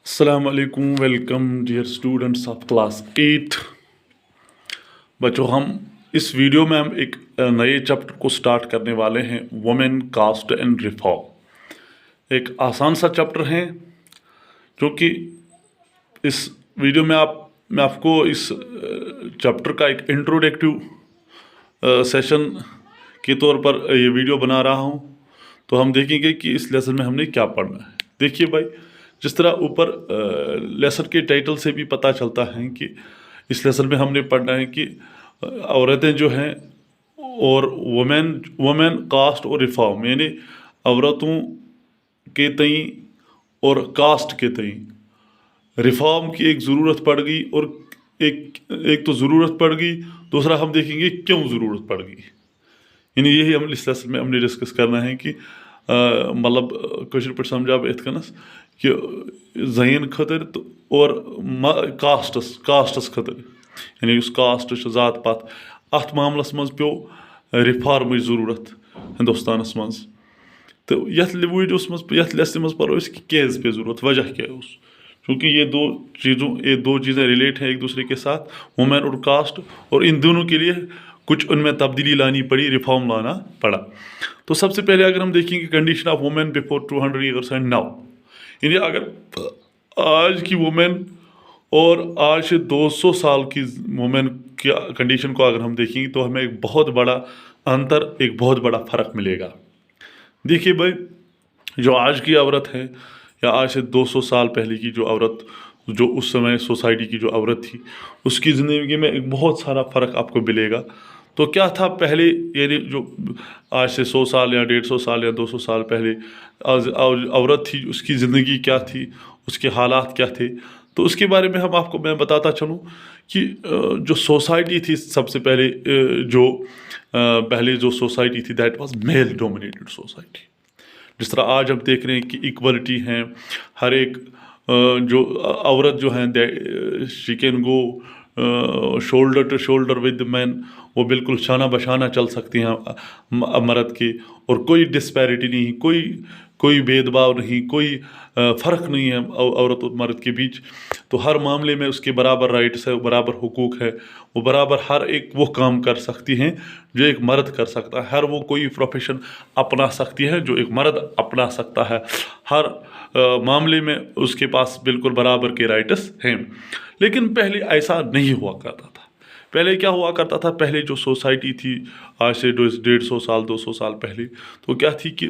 अस्सलाम वालेकुम, welcome dear students of class 8। बच्चों, हम इस वीडियो में हम एक नए चैप्टर को स्टार्ट करने वाले हैं, वुमेन कास्ट एंड रिफॉर्म। एक आसान सा चैप्टर है जो कि इस वीडियो में मैं आपको इस चैप्टर का एक इंट्रोडक्टिव सेशन के तौर पर ये वीडियो बना रहा हूँ। तो हम देखेंगे कि इस लेसन में हमने क्या पढ़ना है। देखिए भाई, जिस तरह ऊपर लेसन के टाइटल से भी पता चलता है कि इस लेसन में हमने पढ़ना है कि औरतें जो हैं और वुमेन कास्ट और रिफॉर्म, यानी औरतों के तई और कास्ट के तई रिफॉर्म की एक ज़रूरत पड़ गई। और एक तो ज़रूरत पड़ गई, दूसरा हम देखेंगे क्यों ज़रूरत पड़ गई। यानी यही हम इस लेसन में हमने डिस्कस करना है कि मतलब कशर पे समझा इत कनस कि जयन खतर तो और कास्टस खतर, यानी उस कास्ट ज़ात पात अत मामलस मज पे रिफॉर्म ज़रूरत हिंदुस्तानस मज। तो यथ वीडियोस मज यथ लेसन मज पढ़ो कि कैसे पे ज़रूरत, वजह क्या है उस, क्योंकि ये दो चीज़ें रिलेट हैं एक दूसरे के साथ, वुमेन और कास्ट, और इन दोनों के लिए कुछ उनमें तब्दीली लानी पड़ी, रिफॉर्म लाना पड़ा। तो सबसे पहले अगर हम देखेंगे condition of women before 200 years and now, यानी अगर आज की वुमेन और आज से 200 साल की वुमेन की कंडीशन को अगर हम देखेंगे तो हमें एक बहुत बड़ा अंतर, एक बहुत बड़ा फ़र्क मिलेगा। देखिए भाई, जो आज की औरत है या आज से 200 साल पहले की जो औरत, जो उस समय सोसाइटी की जो औरत थी, उसकी ज़िंदगी में एक बहुत सारा फ़र्क आपको मिलेगा। तो क्या था पहले, यानी जो आज से 100 साल या 150 साल या 200 साल पहले औरत थी, उसकी ज़िंदगी क्या थी, उसके हालात क्या थे, तो उसके बारे में मैं बताता चलूँ कि जो सोसाइटी थी सबसे पहले, पहले जो सोसाइटी थी that was male dominated society. जिस तरह आज हम देख रहे हैं कि इक्वलिटी है, हर एक जो औरत जो है she can go shoulder to shoulder with man, वो बिल्कुल शाना बशाना चल सकती हैं मर्द के, और कोई डिस्पैरिटी नहीं, कोई भेदभाव नहीं, कोई फ़र्क नहीं है औरत और मर्द के बीच। तो हर मामले में उसके बराबर राइट्स है, बराबर हुकूक है, वो बराबर हर एक वो काम कर सकती हैं जो एक मर्द कर सकता है, हर वो कोई प्रोफेशन अपना सकती है जो एक मर्द अपना सकता है, हर मामले में उसके पास बिल्कुल बराबर के राइट्स हैं। लेकिन पहले ऐसा नहीं हुआ करता था। पहले क्या हुआ करता था, पहले जो सोसाइटी थी आज से 150 साल 200 साल पहले, तो क्या थी कि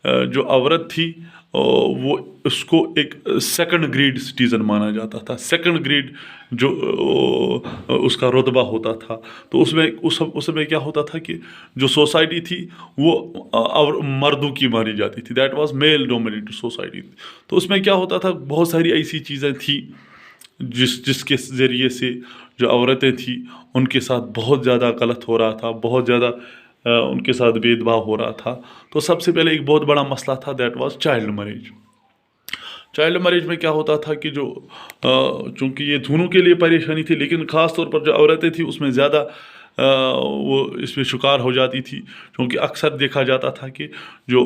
जो औरत थी वो उसको एक सेकंड ग्रेड सिटीज़न माना जाता था। सेकंड ग्रेड जो उसका रुतबा होता था, तो उसमें क्या होता था कि जो सोसाइटी थी वो और मर्दों की मानी जाती थी, that was male dominated society. तो उसमें क्या होता था, बहुत सारी ऐसी चीज़ें थी जिसके ज़रिए से जो औरतें थी उनके साथ बहुत ज़्यादा गलत हो रहा था, बहुत ज़्यादा उनके साथ भेदभाव हो रहा था। तो सबसे पहले एक बहुत बड़ा मसला था, that was child marriage. Child marriage में क्या होता था कि जो चूँकि ये दोनों के लिए परेशानी थी, लेकिन ख़ास तौर पर जो औरतें थी उसमें ज़्यादा वो इसमें शिकार हो जाती थी, क्योंकि अक्सर देखा जाता था कि जो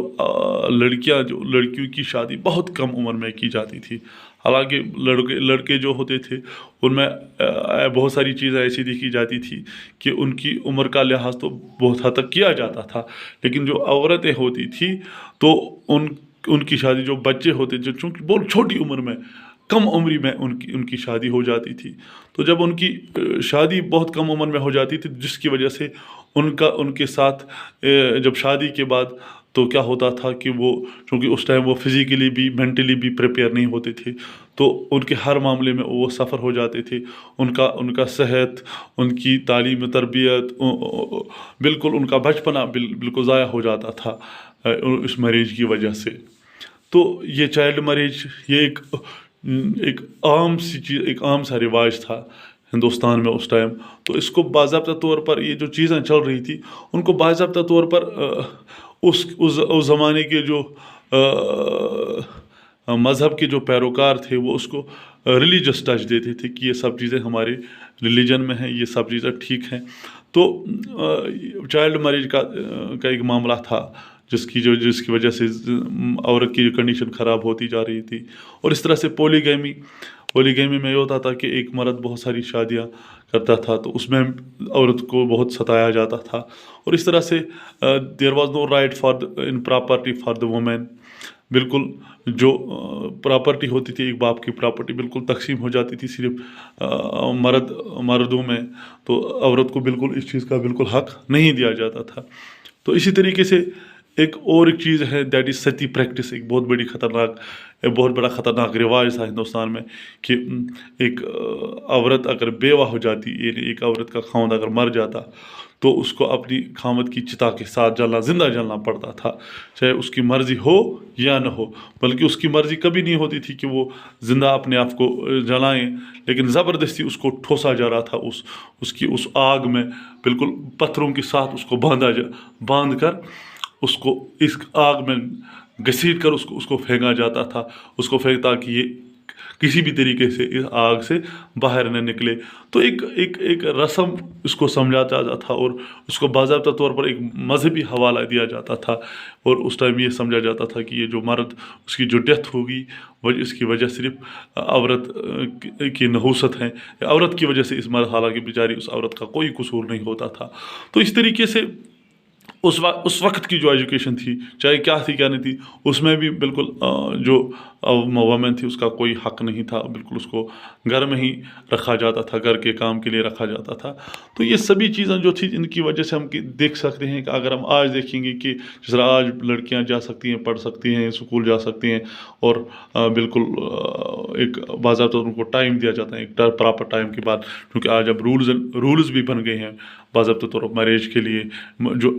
लड़कियों की शादी बहुत कम उम्र में की जाती थी। हालांकि लड़के जो होते थे उनमें बहुत सारी चीज़ें ऐसी देखी जाती थी कि उनकी उम्र का लिहाज तो बहुत हद तक किया जाता था, लेकिन जो औरतें होती थी तो उनकी शादी, जो बच्चे होते जो चूँकि बहुत छोटी उम्र में, कम उम्र में उनकी शादी हो जाती थी। तो जब उनकी शादी बहुत कम उम्र में हो जाती थी, जिसकी वजह से उनके साथ जब शादी के बाद तो क्या होता था कि वो, क्योंकि उस टाइम वो फिज़िकली भी मेंटली भी प्रिपेयर नहीं होते थे, तो उनके हर मामले में वो सफ़र हो जाते थे। उनका सेहत, उनकी तालीम तरबियत, बिल्कुल उनका बचपना बिल्कुल ज़ाया हो जाता था इस मैरिज की वजह से। तो ये चाइल्ड मैरिज ये एक आम सी चीज़, एक आम सा रिवाज था हिंदुस्तान में उस टाइम। तो इसको बाज़ाब्ता तौर पर ये जो चीज़ें चल रही थी उनको बाज़ाब्ता तौर पर उस ज़माने के जो मज़हब के जो पैरोकार थे वो उसको रिलीजियस टच देते थे कि ये सब चीज़ें हमारे रिलीजन में हैं, ये सब चीज़ें ठीक हैं। तो चाइल्ड मैरिज का एक मामला था जिसकी वजह से औरत की कंडीशन ख़राब होती जा रही थी। और इस तरह से पोलीगैमी में ये होता था कि एक मर्द बहुत सारी शादियाँ करता था, तो उसमें औरत को बहुत सताया जाता था। और इस तरह से there was no right for in property for the women. बिल्कुल जो प्रॉपर्टी होती थी, एक बाप की प्रॉपर्टी बिल्कुल तकसीम हो जाती थी सिर्फ मर्दों में, तो औरत को बिल्कुल इस चीज़ का बिल्कुल हक नहीं दिया जाता था। तो इसी तरीके से एक चीज़ है, दैट इज़ सती प्रैक्टिस। एक बहुत बड़ा ख़तरनाक रिवाज था हिंदुस्तान में कि एक औरत अगर बेवा हो जाती, यानी एक औरत का खावंद अगर मर जाता, तो उसको अपनी खामद की चिता के साथ ज़िंदा जलना पड़ता था, चाहे उसकी मर्ज़ी हो या न हो। बल्कि उसकी मर्ज़ी कभी नहीं होती थी कि वो ज़िंदा अपने आप को जलाएं, लेकिन ज़बरदस्ती उसको ठोसा जा रहा था उसकी उस आग में, बिल्कुल पत्थरों के साथ उसको बांध कर उसको इस आग में घसीट कर उसको फेंका जाता था। ताकि ये किसी भी तरीके से इस आग से बाहर न निकले। तो एक रस्म इसको समझा जाता था, और उसको बाज़ाब्ता तौर पर एक मजहबी हवाला दिया जाता था। और उस टाइम ये समझा जाता था कि ये जो मर्द, उसकी जो डेथ होगी, इसकी वजह सिर्फ औरत की नहूसत है, औरत की वजह से इस मर्द, हालांकि बेचारी उस औरत का कोई कसूर नहीं होता था। तो इस तरीके से उस वक्त की जो एजुकेशन थी, चाहे क्या थी क्या नहीं थी, उसमें भी बिल्कुल जो वुमेन थी उसका कोई हक नहीं था। बिल्कुल उसको घर में ही रखा जाता था, घर के काम के लिए रखा जाता था। तो ये सभी चीज़ें जो थी, इनकी वजह से हम देख सकते हैं कि अगर हम आज देखेंगे कि जिस तरह आज लड़कियां जा सकती हैं, पढ़ सकती हैं, स्कूल जा सकती हैं, और बिल्कुल एक बाज़ाब्ता उनको टाइम दिया जाता है, एक प्रॉपर टाइम के बाद, क्योंकि आज अब रूल्स भी बन गए हैं बाज़ाब्ता तौर पर मैरिज के लिए। जो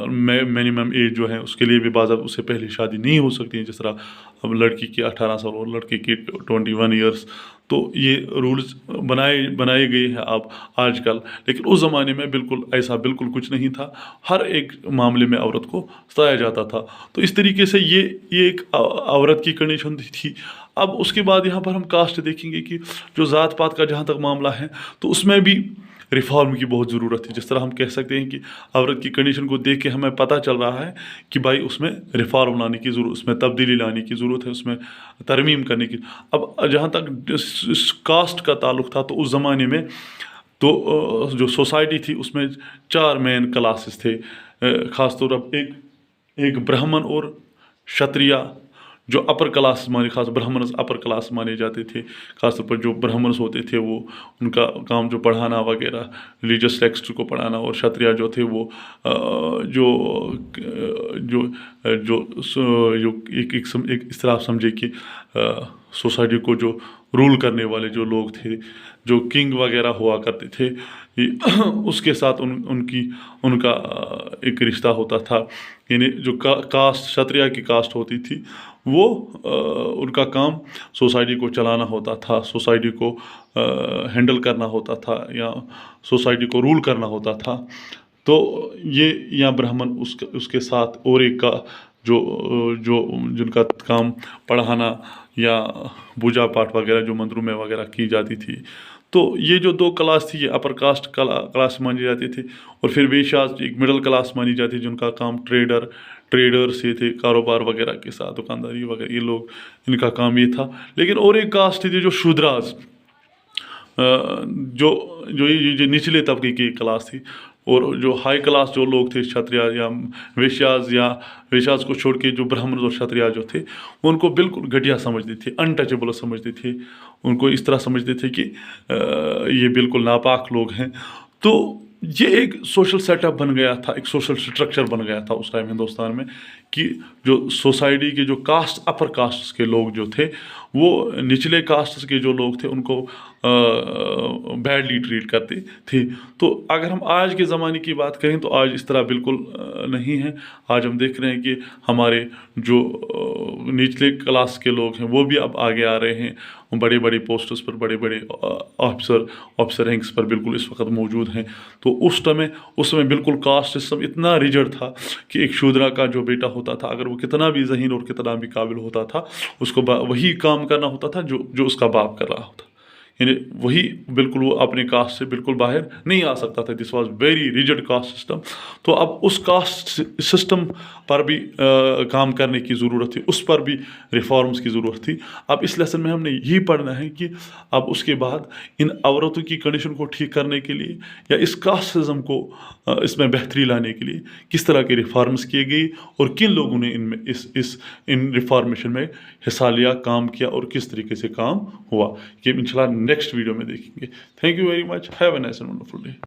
मिनिमम एज जो है उसके लिए भी बाज़ाब्ता, उससे पहले शादी नहीं हो सकती है। जिस तरह अब लड़की की 18 साल और लड़के की 21 ईयर्स, तो ये रूल्स बनाए गए हैं अब आजकल। लेकिन उस ज़माने में ऐसा बिल्कुल कुछ नहीं था। हर एक मामले में औरत को सताया जाता था। तो इस तरीके से ये एक औरत की कंडीशन थी। अब उसके बाद यहाँ पर हम कास्ट देखेंगे कि जो ज़ात पात का जहाँ तक मामला है, तो उसमें भी रिफॉर्म की बहुत ज़रूरत है। जिस तरह हम कह सकते हैं कि औरत की कंडीशन को देख के हमें पता चल रहा है कि भाई उसमें रिफॉर्म लाने की ज़रूरत, उसमें तब्दीली लाने की ज़रूरत है, उसमें तरमीम करने की। अब जहाँ तक कास्ट का ताल्लुक़ था, तो उस ज़माने में तो जो सोसाइटी थी उसमें 4 मेन क्लासेस थे। ख़ासतौर पर एक ब्राह्मण और क्षत्रिय, जो अपर क्लास खास ब्राह्मण्स अपर क्लास माने जाते थे। खासतौर पर जो ब्राह्मण्स होते थे, वो उनका काम जो पढ़ाना वगैरह, रिलीजियस टेक्स्ट को पढ़ाना, और क्षत्रिय जो थे वो जो एक इस तरह आप समझे कि सोसाइटी को जो रूल करने वाले जो लोग थे, जो किंग वगैरह हुआ करते थे, उसके साथ उनका एक रिश्ता होता था। यानी जो कास्ट, क्षत्रिय की कास्ट होती थी, वो उनका काम सोसाइटी को चलाना होता था, सोसाइटी को हैंडल करना होता था, या सोसाइटी को रूल करना होता था। तो ये या ब्राह्मण उसके साथ और एक का जो जिनका काम पढ़ाना या पूजा पाठ वगैरह जो मंदिरों में वगैरह की जाती थी। तो ये जो 2 क्लास थी, ये अपर कास्ट क्लास मानी जाती थी। और फिर वेश्याज एक मिडिल क्लास मानी जाती थी, जिनका काम ट्रेडर से थे, कारोबार वगैरह के साथ, दुकानदारी वगैरह, ये लोग, इनका काम ये था। लेकिन और एक कास्ट थी जो शूद्राज, जो निचले तबके की क्लास थी। और जो हाई क्लास जो लोग थे, क्षत्रिय या वेश्याज को छोड़ के जो ब्राह्मण और क्षत्रिय जो थे, उनको बिल्कुल घटिया समझते थे, अनटचेबल समझते थे। उनको इस तरह समझते थे कि ये बिल्कुल नापाक लोग हैं। तो ये एक सोशल सेटअप बन गया था, एक सोशल स्ट्रक्चर बन गया था उस टाइम हिंदुस्तान में, कि जो सोसाइटी के जो कास्ट, अपर कास्ट के लोग जो थे, वो निचले कास्ट के जो लोग थे उनको बैडली ट्रीट करते थे। तो अगर हम आज के ज़माने की बात करें, तो आज इस तरह बिल्कुल नहीं है। आज हम देख रहे हैं कि हमारे जो निचले क्लास के लोग हैं, वो भी अब आगे आ रहे हैं, बड़े बड़े पोस्टर्स पर, बड़े बड़े ऑफिसर रैंक्स पर बिल्कुल इस वक्त मौजूद हैं। तो उस समय बिल्कुल कास्ट सिस्टम इतना रिजिड था कि एक शूद्रा का जो बेटा होता था, अगर वो कितना भी ज़हीन और कितना भी काबिल होता था, उसको वही काम करना होता था जो उसका बाप कर रहा होता। یعنی وہی بالکل وہ اپنے کاسٹ سے بالکل باہر نہیں آ سکتا تھا. This was very rigid caste system. تو اب اس کاسٹ سسٹم پر بھی کام کرنے کی ضرورت تھی, اس پر بھی ریفارمز کی ضرورت تھی. اب اس لیسن میں ہم نے یہی پڑھنا ہے کہ اب اس کے بعد ان عورتوں کی کنڈیشن کو ٹھیک کرنے کے لیے یا اس کاسٹ سسٹم کو اس میں بہتری لانے کے لیے کس طرح کے ریفارمز کیے گئے اور کن لوگوں نے ان میں ان ریفارمیشن میں حصہ لیا, کام کیا اور کس طریقے سے کام ہوا, کہ انشاءاللہ نیکسٹ ویڈیو میں دیکھیں گے. Thank you very much. Have a nice and wonderful day.